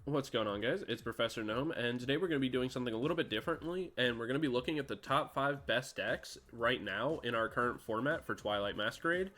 What's going on, guys? It's Professor Gnome, and today we're going to be doing something a little bit differently, and we're going to be looking at the top 5 best decks right now in our current format for Twilight Masquerade.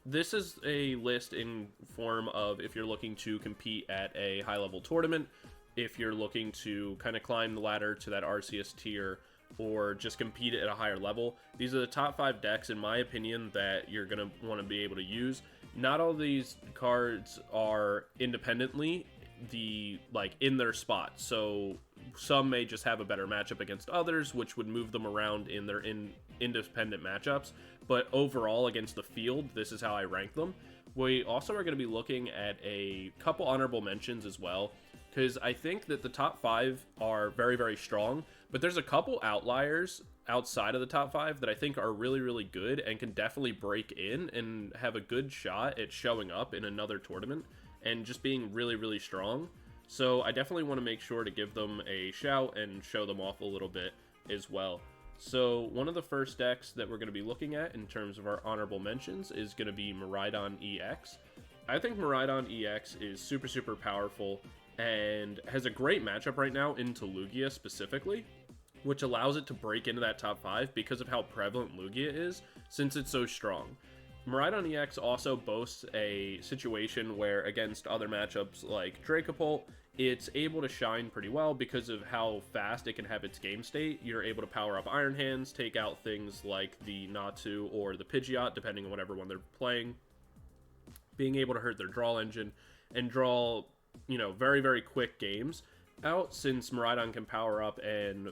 This is a list in form of if you're looking to compete at a high-level tournament, if you're looking to kind of climb the ladder to that RCS tier, or just compete at a higher level. These are the top 5 decks, in my opinion, that you're going to want to be able to use. Not all these cards are independently in their spot, so some may just have a better matchup against others, which would move them around in their independent matchups, but overall against the field, this is how I rank them. We also are going to be looking at a couple honorable mentions as well, because I think that the top 5 are very, very strong, but there's a couple outliers outside of the top 5 that I think are really, really good and can definitely break in and have a good shot at showing up in another tournament and just being really, really strong. So I definitely want to make sure to give them a shout and show them off a little bit as well. So one of the first decks that we're going to be looking at in terms of our honorable mentions is going to be Miraidon EX. I think Miraidon EX is super, super powerful and has a great matchup right now into Lugia specifically, which allows it to break into that top 5 because of how prevalent Lugia is, since it's so strong. Miraidon EX also boasts a situation where against other matchups like Dragapult, it's able to shine pretty well because of how fast it can have its game state. You're able to power up Iron Hands, take out things like the Natu or the Pidgeot, depending on whatever one they're playing, being able to hurt their draw engine and draw, very, very quick games out, since Miraidon can power up and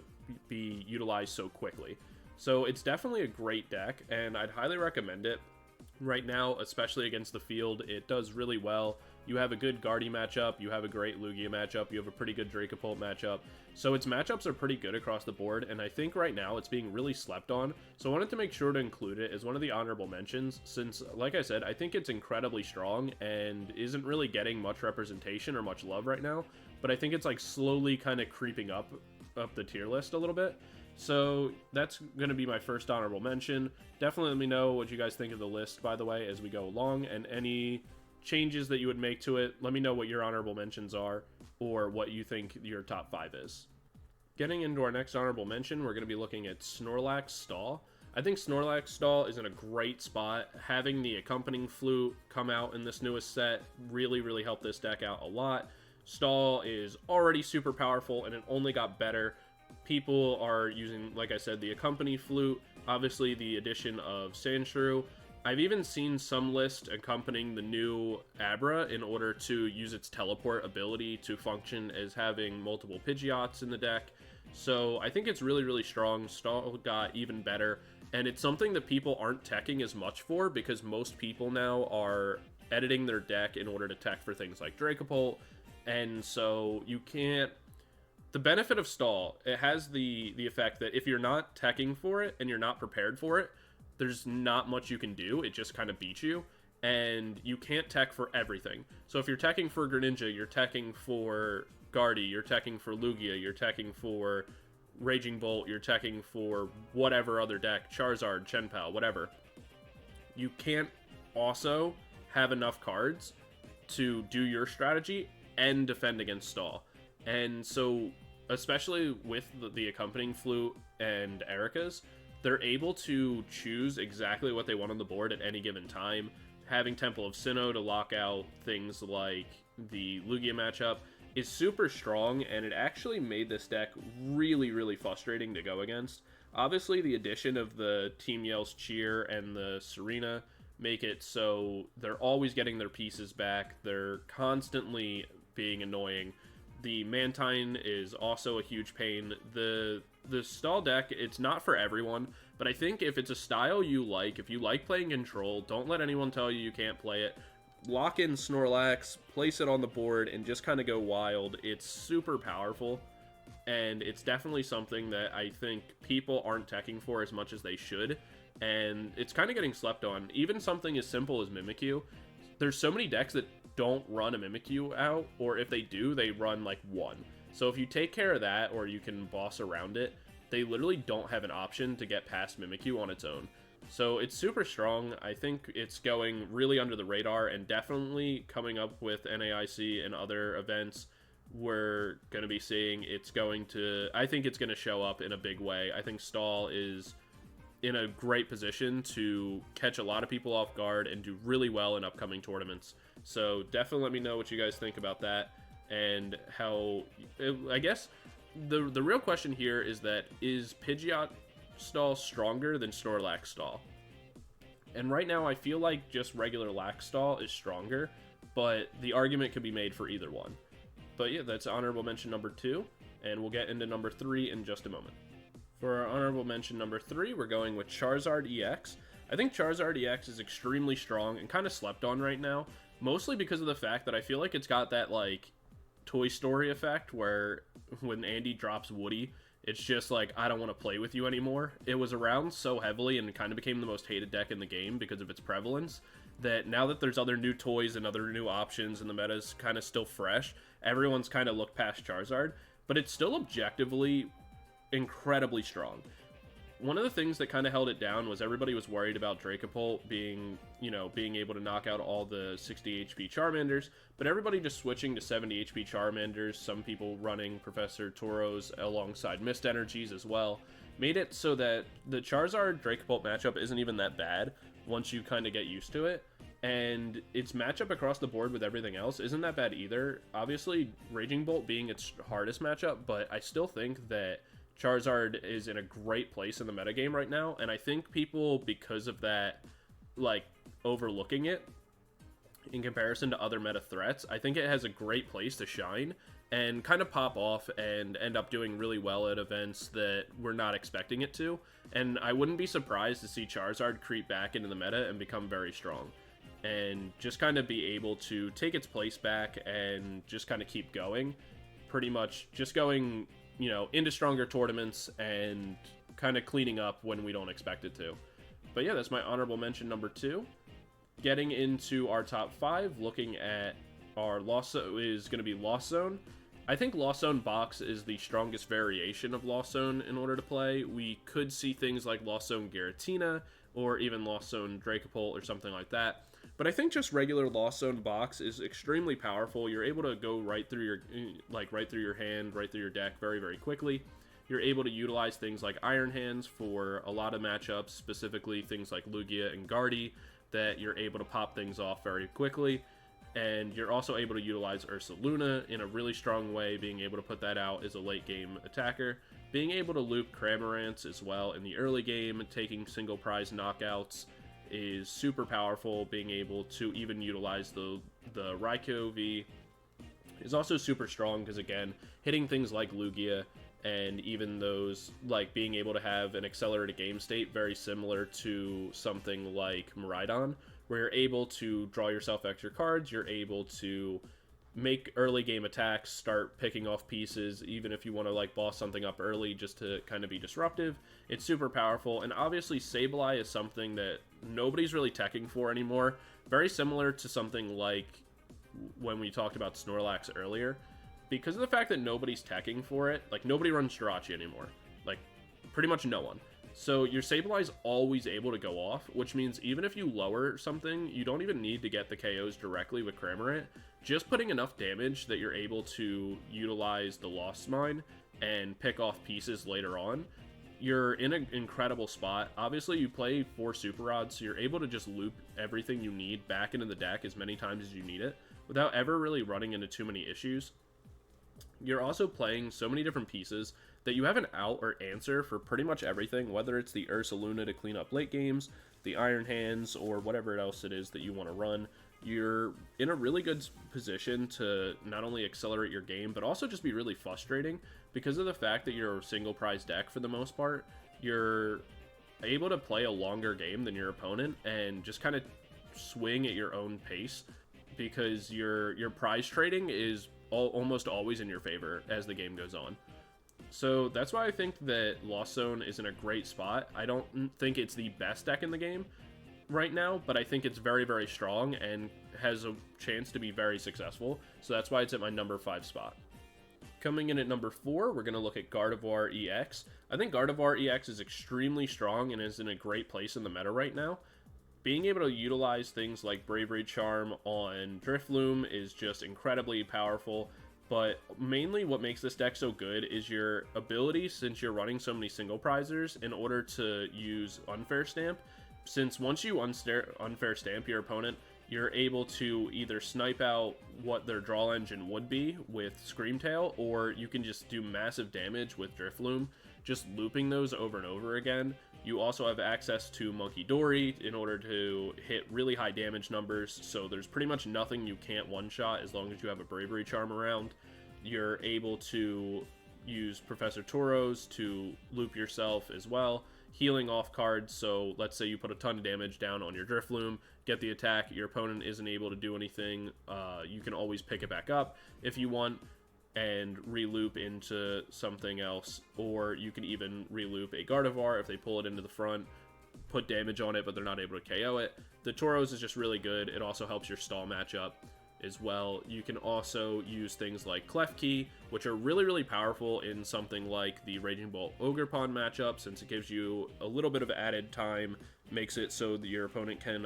be utilized so quickly. So it's definitely a great deck, and I'd highly recommend it. Right now, especially against the field, it does really well. You have a good Guardy matchup, you have a great Lugia matchup, you have a pretty good Dragapult matchup. So its matchups are pretty good across the board, and I think right now it's being really slept on. So I wanted to make sure to include it as one of the honorable mentions, since, like I said, I think it's incredibly strong and isn't really getting much representation or much love right now. But I think it's slowly kind of creeping up the tier list a little bit. So that's going to be my first honorable mention. Definitely let me know what you guys think of the list, by the way, as we go along, and any changes that you would make to it. Let me know what your honorable mentions are or what you think your top 5 is. Getting into our next honorable mention, we're going to be looking at Snorlax Stall. I think Snorlax Stall is in a great spot. Having the accompanying flute come out in this newest set really, really helped this deck out a lot. Stall is already super powerful, and it only got better. People are using, like I said, the accompany flute, obviously the addition of Sandshrew. I've even seen some list accompanying the new Abra in order to use its teleport ability to function as having multiple Pidgeots in the deck. So I think it's really, really strong. Stall got even better, and it's something that people aren't teching as much for because most people now are editing their deck in order to tech for things like Dragapult, and so you can't. The benefit of Stall, it has the effect that if you're not teching for it and you're not prepared for it, there's not much you can do. It just kind of beats you, and you can't tech for everything. So if you're teching for Greninja, you're teching for Guardy, you're teching for Lugia, you're teching for Raging Bolt, you're teching for whatever other deck, Charizard, Chenpal, whatever. You can't also have enough cards to do your strategy and defend against Stall. And so, especially with the accompanying flute and Erika's, they're able to choose exactly what they want on the board at any given time. Having Temple of Sinnoh to lock out things like the Lugia matchup is super strong, and it actually made this deck really, really frustrating to go against. Obviously, the addition of the Team Yell's Cheer and the Serena make it so they're always getting their pieces back. They're constantly being annoying. The Mantine is also a huge pain. The Stall deck, it's not for everyone, but I think if it's a style you like, if you like playing control, don't let anyone tell you you can't play it. Lock in Snorlax, place it on the board, and just kind of go wild. It's super powerful, and it's definitely something that I think people aren't teching for as much as they should, and it's kind of getting slept on. Even something as simple as Mimikyu, there's so many decks that don't run a Mimikyu out, or if they do, they run like one. So if you take care of that, or you can boss around it, they literally don't have an option to get past Mimikyu on its own. So it's super strong. I think it's going really under the radar and definitely coming up with NAIC and other events we're going to be seeing I think it's going to show up in a big way. I think Stall is in a great position to catch a lot of people off guard and do really well in upcoming tournaments. So definitely let me know what you guys think about that, and how, I guess the real question here is Pidgeot Stall stronger than Snorlax Stall? And right now I feel like just regular Lax Stall is stronger, but the argument could be made for either one. But yeah, that's honorable mention number 2, and we'll get into number 3 in just a moment. For our honorable mention number 3, we're going with Charizard EX. I think Charizard EX is extremely strong and kind of slept on right now, mostly because of the fact that I feel like it's got that, like, Toy Story effect where when Andy drops Woody, it's just like, I don't want to play with you anymore. It was around so heavily and kind of became the most hated deck in the game because of its prevalence, that now that there's other new toys and other new options and the meta's kind of still fresh, everyone's kind of looked past Charizard, but it's still objectively incredibly strong. One of the things that kind of held it down was everybody was worried about Dragapult being able to knock out all the 60 HP Charmanders, but everybody just switching to 70 HP Charmanders, some people running Professor Tauros alongside Mist Energies as well, made it so that the Charizard Dragapult matchup isn't even that bad once you kind of get used to it, and its matchup across the board with everything else isn't that bad either. Obviously, Raging Bolt being its hardest matchup, but I still think that Charizard is in a great place in the metagame right now, and I think people, because of that, like, overlooking it in comparison to other meta threats, I think it has a great place to shine and kind of pop off and end up doing really well at events that we're not expecting it to. And I wouldn't be surprised to see Charizard creep back into the meta and become very strong, and just kind of be able to take its place back and just kind of keep going, pretty much just going, you know, into stronger tournaments and kind of cleaning up when we don't expect it to. But yeah, that's my honorable mention number 2. Getting into our top 5, looking at our is going to be Lost Zone. I think Lost Zone box is the strongest variation of Lost Zone in order to play. We could see things like Lost Zone Giratina, or even Lost Zone Dragapult or something like that. But I think just regular Lost Zone box is extremely powerful. You're able to go right through your hand, right through your deck very, very quickly. You're able to utilize things like Iron Hands for a lot of matchups, specifically things like Lugia and Gardy, that you're able to pop things off very quickly. And you're also able to utilize Ursaluna in a really strong way, being able to put that out as a late game attacker. Being able to loop Cramorant as well in the early game, taking single prize knockouts, is super powerful. Being able to even utilize the Raikou V is also super strong, because again, hitting things like Lugia and even those, like, being able to have an accelerated game state very similar to something like Miraidon, where you're able to draw yourself extra cards, you're able to make early game attacks, start picking off pieces, even if you want to, like, boss something up early just to kind of be disruptive. It's super powerful. And obviously Sableye is something that nobody's really teching for anymore, very similar to something like when we talked about Snorlax earlier. Because of the fact that nobody's teching for it, like, nobody runs Jirachi anymore, like, pretty much no one. So your Sableye's always able to go off, which means even if you lower something, you don't even need to get the KOs directly with Cramorant. Just putting enough damage that you're able to utilize the Lost Mine and pick off pieces later on, you're in an incredible spot. Obviously, you play 4 Super Rods, so you're able to just loop everything you need back into the deck as many times as you need it, without ever really running into too many issues. You're also playing so many different pieces that you have an out or answer for pretty much everything, whether it's the Ursaluna to clean up late games, the Iron Hands, or whatever else it is that you want to run. You're in a really good position to not only accelerate your game, but also just be really frustrating, because of the fact that you're a single prize deck for the most part. You're able to play a longer game than your opponent and just kind of swing at your own pace, because your prize trading is almost always in your favor as the game goes on. So that's why I think that Lost Zone is in a great spot. I don't think it's the best deck in the game right now, but I think it's very, very strong and has a chance to be very successful. So that's why it's at my number 5 spot. Coming in at number 4, we're going to look at Gardevoir EX. I think Gardevoir EX is extremely strong and is in a great place in the meta right now. Being able to utilize things like Bravery Charm on Drifloon is just incredibly powerful. But mainly what makes this deck so good is your ability, since you're running so many single prizers, in order to use Unfair Stamp. Since once you Unfair Stamp your opponent, you're able to either snipe out what their draw engine would be with Screamtail, or you can just do massive damage with Drifloon, just looping those over and over again. You also have access to Monkey Dory in order to hit really high damage numbers, so there's pretty much nothing you can't one-shot as long as you have a Bravery Charm around. You're able to use Professor Tauros to loop yourself as well, healing off cards, so let's say you put a ton of damage down on your Drifloon, get the attack, your opponent isn't able to do anything, you can always pick it back up if you want, and re-loop into something else, or you can even re-loop a Gardevoir if they pull it into the front, put damage on it, but they're not able to KO it. The Tauros is just really good. It also helps your stall matchup as well. You can also use things like Clef Key, which are really, really powerful in something like the Raging Bolt Ogerpon matchup, since it gives you a little bit of added time, makes it so that your opponent can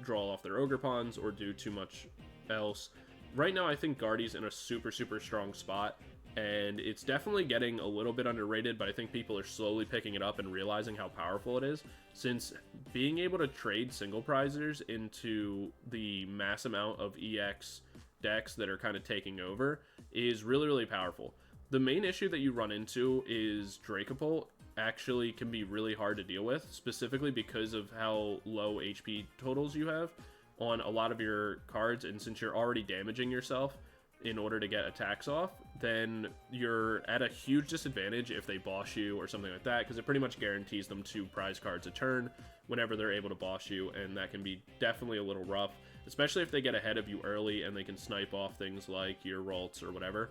draw off their Ogerpons or do too much else. Right now, I think Guardy's in a super, super strong spot, and it's definitely getting a little bit underrated, but I think people are slowly picking it up and realizing how powerful it is, since being able to trade single prizers into the mass amount of EX decks that are kind of taking over is really, really powerful. The main issue that you run into is Dragapult actually can be really hard to deal with, specifically because of how low HP totals you have on a lot of your cards, and since you're already damaging yourself in order to get attacks off, then you're at a huge disadvantage if they boss you or something like that, because it pretty much guarantees them 2 prize cards a turn whenever they're able to boss you, and that can be definitely a little rough, especially if they get ahead of you early and they can snipe off things like your Ralts or whatever.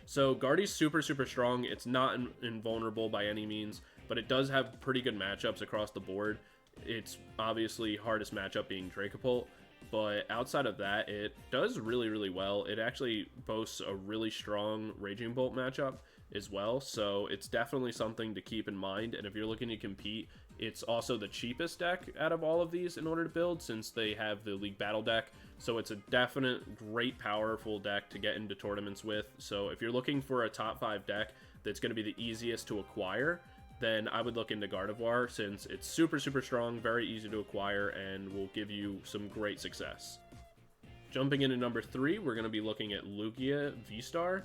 So Guardy's super, super strong. It's not invulnerable by any means, but it does have pretty good matchups across the board. It's obviously hardest matchup being Dragapult, but outside of that, it does really, really well. It actually boasts a really strong Raging Bolt matchup as well, so it's definitely something to keep in mind. And if you're looking to compete, it's also the cheapest deck out of all of these in order to build, since they have the League Battle deck, so it's a definite great powerful deck to get into tournaments with. So if you're looking for a top 5 deck that's going to be the easiest to acquire, then I would look into Gardevoir, since it's super, super strong, very easy to acquire, and will give you some great success. Jumping into number 3, we're going to be looking at Lugia VSTAR.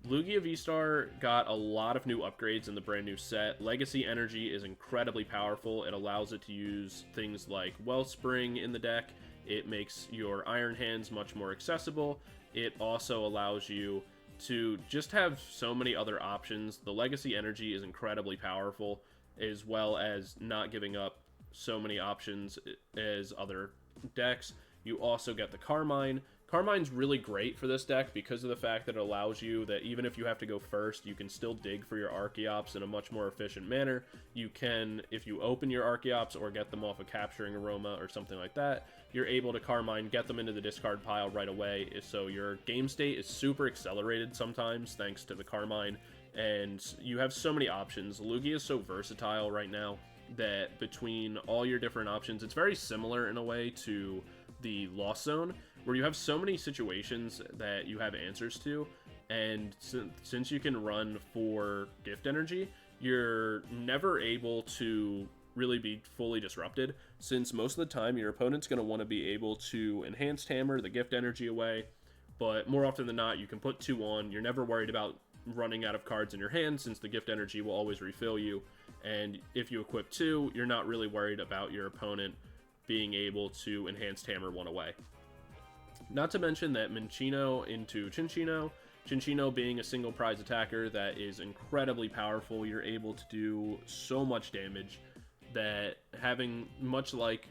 Lugia VSTAR got a lot of new upgrades in the brand new set. Legacy Energy is incredibly powerful. It allows it to use things like Wellspring in the deck. It makes your Iron Hands much more accessible. It also allows you to just have so many other options. The Legacy Energy is incredibly powerful, as well as not giving up so many options as other decks. You also get the Carmine. Carmine's really great for this deck because of the fact that it allows you that even if you have to go first, you can still dig for your Archeops in a much more efficient manner. You can, if you open your Archeops or get them off a Capturing Aroma or something like that, you're able to Carmine, get them into the discard pile right away. So your game state is super accelerated sometimes thanks to the Carmine, and you have so many options. Lugia is so versatile right now that between all your different options, it's very similar in a way to the Lost Zone, where you have so many situations that you have answers to, and since you can run for Gift Energy, you're never able to really be fully disrupted, since most of the time your opponent's going to want to be able to Enhanced Hammer the Gift Energy away, but more often than not, you can put 2 on. You're never worried about running out of cards in your hand, since the Gift Energy will always refill you, and if you equip 2, you're not really worried about your opponent being able to Enhanced Hammer 1 away. Not to mention that Minccino into Cinccino, Cinccino being a single prize attacker that is incredibly powerful. You're able to do so much damage that having, much like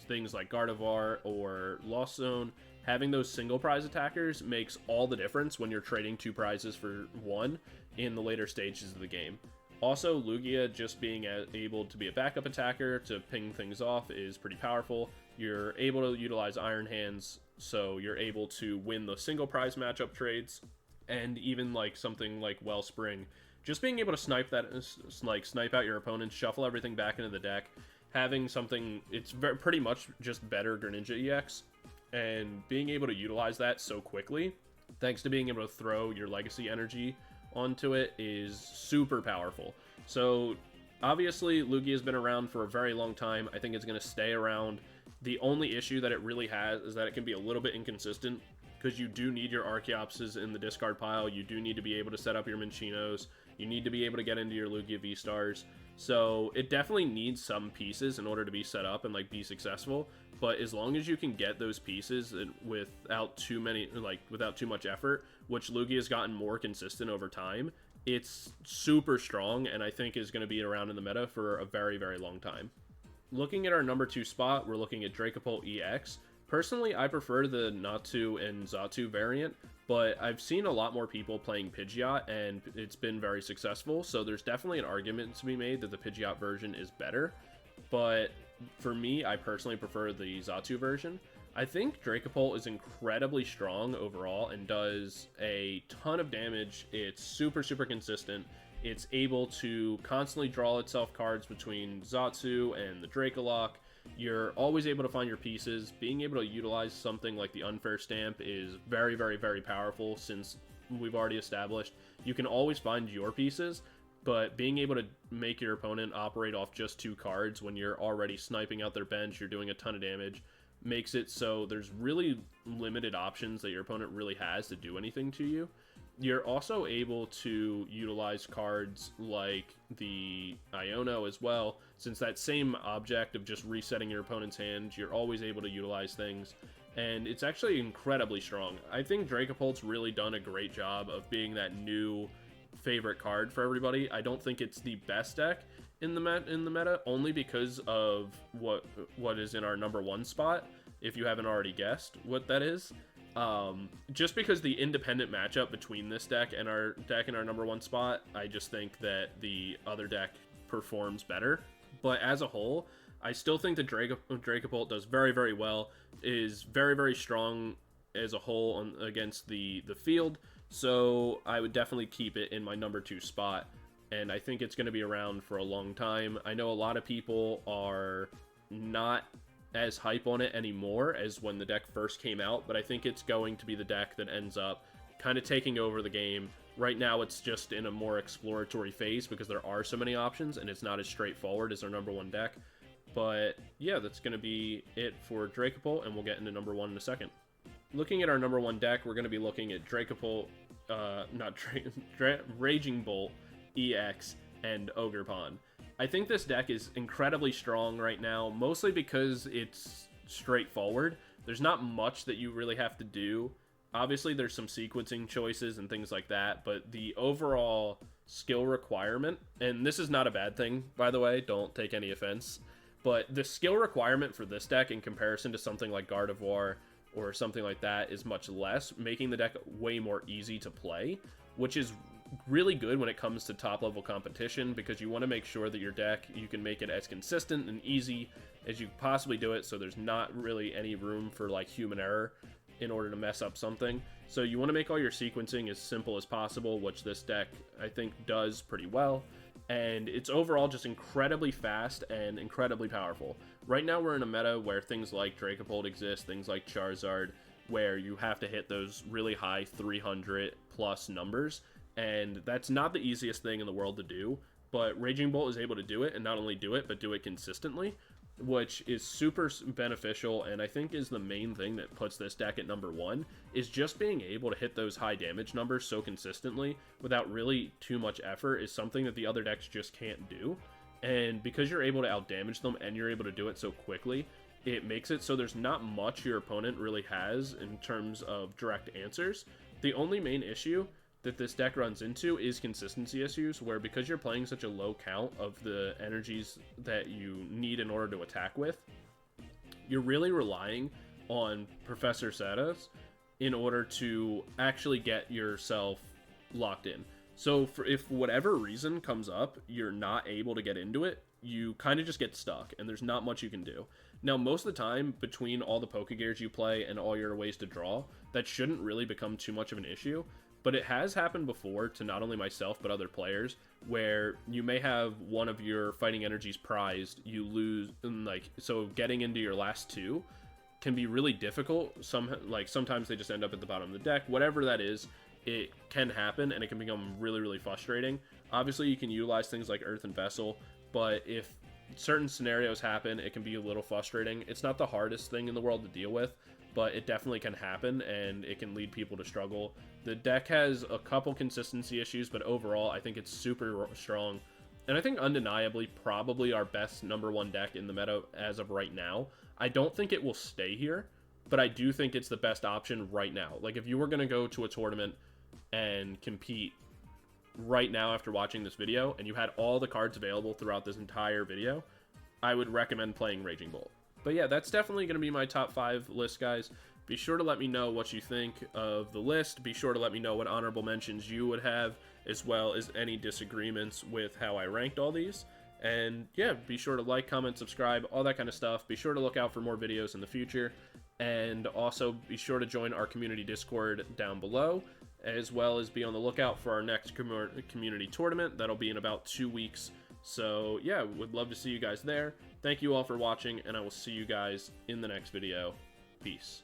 things like Gardevoir or Lost Zone, having those single prize attackers makes all the difference when you're trading 2 prizes for 1 in the later stages of the game. Also, Lugia just being able to be a backup attacker to ping things off is pretty powerful. You're able to utilize Iron Hands, so you're able to win the single prize matchup trades, and even like something like Wellspring, just being able to snipe out your opponents, shuffle everything back into the deck, having something, it's pretty much just better Greninja EX, and being able to utilize that so quickly thanks to being able to throw your legacy energy onto it, is super powerful. So obviously Lugia has been around for a very long time. I think it's going to stay around. The only issue that it really has is that it can be a little bit inconsistent, because you do need your Archeopses in the discard pile. You do need to be able to set up your Minchinos. You need to be able to get into your Lugia VSTARs. So it definitely needs some pieces in order to be set up and like be successful. But as long as you can get those pieces without too much effort, which Lugia has gotten more consistent over time, it's super strong, and I think is going to be around in the meta for a very, very long time. Looking at our number 2 spot, we're looking at Dragapult EX. Personally, I prefer the Natsu and Xatu variant, but I've seen a lot more people playing Pidgeot, and it's been very successful, so there's definitely an argument to be made that the Pidgeot version is better. But for me, I personally prefer the Xatu version. I think Dragapult is incredibly strong overall and does a ton of damage. It's super, super consistent. It's able to constantly draw itself cards between Xatu and the Dracolock. You're always able to find your pieces. Being able to utilize something like the Unfair Stamp is very, very, very powerful, since we've already established you can always find your pieces, but being able to make your opponent operate off just 2 cards when you're already sniping out their bench, you're doing a ton of damage, makes it so there's really limited options that your opponent really has to do anything to you. You're also able to utilize cards like the Iono as well, since that same object of just resetting your opponent's hand, you're always able to utilize things, and it's actually incredibly strong. I think Dragapult's really done a great job of being that new favorite card for everybody. I don't think it's the best deck in the meta, only because of what is in our number 1 spot, if you haven't already guessed what that is. Just because the independent matchup between this deck and our deck in our number 1 spot, I just think that the other deck performs better. But as a whole, I still think that Dragapult does very, very well, is very, very strong as a whole against the field. So I would definitely keep it in my number 2 spot, and I think it's going to be around for a long time. I know a lot of people are not as hype on it anymore as when the deck first came out, but I think it's going to be the deck that ends up kind of taking over the game. Right now it's just in a more exploratory phase because there are so many options and it's not as straightforward as our number 1 deck. But yeah, that's going to be it for Dragapult, and we'll get into number 1 in a second. Looking at our number 1 deck, we're going to be looking at Dragapult, Raging Bolt EX and Ogerpon. I think this deck is incredibly strong right now, mostly because it's straightforward. There's not much that you really have to do. Obviously, there's some sequencing choices and things like that, but the overall skill requirement, and this is not a bad thing, by the way, don't take any offense, but the skill requirement for this deck in comparison to something like Gardevoir or something like that is much less, making the deck way more easy to play, which is really good when it comes to top level competition, because you want to make sure that your deck, you can make it as consistent and easy as you possibly do it, so there's not really any room for like human error in order to mess up something. So you want to make all your sequencing as simple as possible, which this deck I think does pretty well, and it's overall just incredibly fast and incredibly powerful. Right now we're in a meta where things like Dragapult exist, things like Charizard, where you have to hit those really high 300 plus numbers, and that's not the easiest thing in the world to do, but Raging Bolt is able to do it, and not only do it, but do it consistently, which is super beneficial, and I think is the main thing that puts this deck at number 1, is just being able to hit those high damage numbers so consistently without really too much effort is something that the other decks just can't do. And because you're able to outdamage them and you're able to do it so quickly, it makes it so there's not much your opponent really has in terms of direct answers. The only main issue that this deck runs into is consistency issues, where because you're playing such a low count of the energies that you need in order to attack with, you're really relying on Professor Sadas in order to actually get yourself locked in. So if whatever reason comes up, you're not able to get into it, you kind of just get stuck, and there's not much you can do. Now, most of the time, between all the Pokegears you play and all your ways to draw, that shouldn't really become too much of an issue. But it has happened before to not only myself, but other players, where you may have one of your fighting energies prized, you lose, and so getting into your last 2, can be really difficult. Sometimes they just end up at the bottom of the deck. Whatever that is, it can happen, and it can become really, really frustrating. Obviously, you can utilize things like Earthen Vessel, but if certain scenarios happen, it can be a little frustrating. It's not the hardest thing in the world to deal with, but it definitely can happen, and it can lead people to struggle. The deck has a couple consistency issues, but overall, I think it's super strong. And I think undeniably probably our best #1 deck in the meta as of right now. I don't think it will stay here, but I do think it's the best option right now. Like, if you were going to go to a tournament and compete right now after watching this video, and you had all the cards available throughout this entire video, I would recommend playing Raging Bolt. But yeah, that's definitely going to be my top 5 list, guys. Be sure to let me know what you think of the list. Be sure to let me know what honorable mentions you would have, as well as any disagreements with how I ranked all these. And yeah, be sure to like, comment, subscribe, all that kind of stuff. Be sure to look out for more videos in the future. And also be sure to join our community Discord down below, as well as be on the lookout for our next community tournament. That'll be in about 2 weeks. So yeah, would love to see you guys there. Thank you all for watching, and I will see you guys in the next video. Peace.